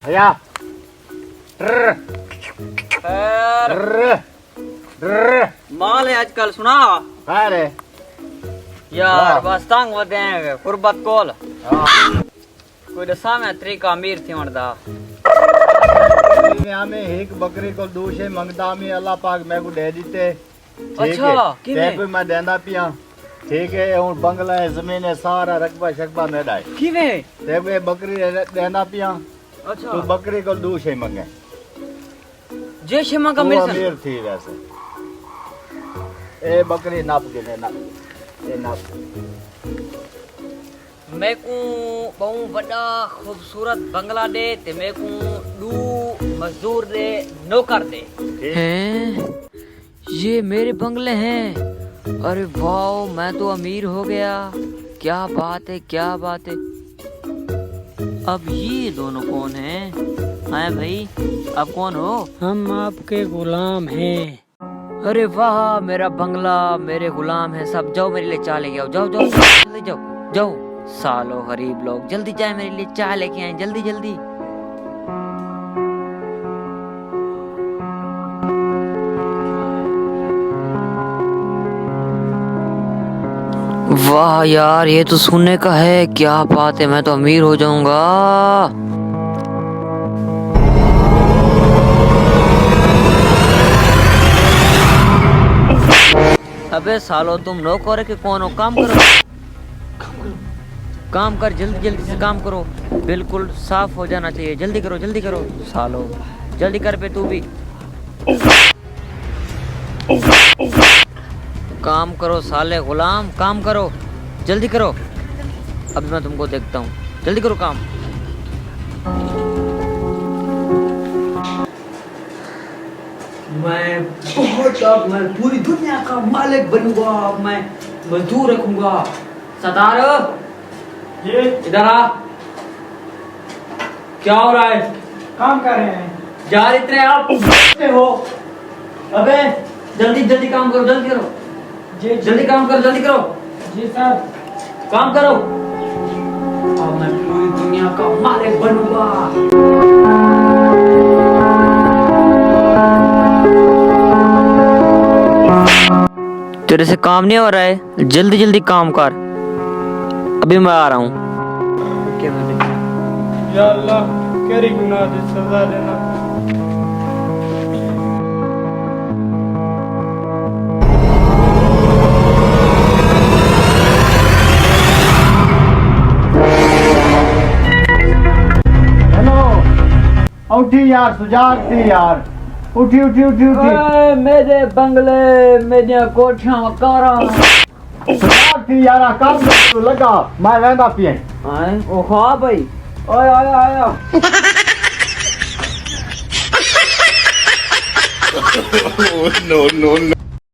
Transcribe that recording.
भैया माल है आजकल सुना अरे यार बस तंग वधे हैं कुर्बत कोल कोई दसा में तरीका अमीर थी वणदा में एक बकरी को दूसरे मंगदा में अल्लाह पाक मैं को दे दीते अच्छा ते कोई मैं देंदा पिया ठीक है हुन बंगला है जमीन है सारा रकबा शकबा मेरा है किवे ते कोई बकरी देंदा पिया अच्छा तो बकरी को दूसरे मंगे जे शमा का तू मेरे अमीर थी वैसे ए बकरी नाप के ना ए नाप मैं को बहु बड़ा खूबसूरत बंगला दे ते मैं को दू मजदूर दे नौकर दे हैं ये मेरे बंगले हैं अरे वाह मैं तो अमीर हो गया क्या बात है क्या बात है अब ये दोनों कौन हैं हैं भाई आप कौन हो हम आपके गुलाम हैं अरे वाह मेरा बंगला मेरे गुलाम है सब जाओ मेरे लिए चाय लेके आओ जाओ जाओ जल्दी जाओ जाओ सालो गरीब लोग जल्दी जाए मेरे लिए चाय लेके आए जल्दी जल्दी वाह यार ये तो सुनने का है क्या बात है मैं तो अमीर हो जाऊंगा अबे सालो तुम नौकर के कौन हो काम करो काम कर जल्दी जल्दी से काम करो बिल्कुल साफ हो जाना चाहिए जल्दी करो सालो जल्दी कर पे तू भी काम करो साले गुलाम काम करो जल्दी करो अभी मैं तुमको देखता हूँ जल्दी करो काम मैं बहुत अब मैं पूरी दुनिया का मालिक बनूंगा मैं मजदूर रखूंगा सतार ये इधर आ क्या हो रहा है काम कर रहे हैं यार इतने आप हो अबे जल्दी काम करो जल्दी करो जी जल्दी काम करो जल्दी करो जी सर काम करो अब मैं पूरी दुनिया का मालिक बनूंगा तेरे से काम नहीं हो रहा है जल्दी काम कर अभी मैं आ रहा हूँ या अल्लाह केरी गुनाह दी सजा देना उठी यार सुजाग थी यार उठी मेरे बंगले मेरिया कोठियां वकारा सुजाग थी यार काम तो लगा मैं वेंदा पिए आए ओ हाँ भाई आया no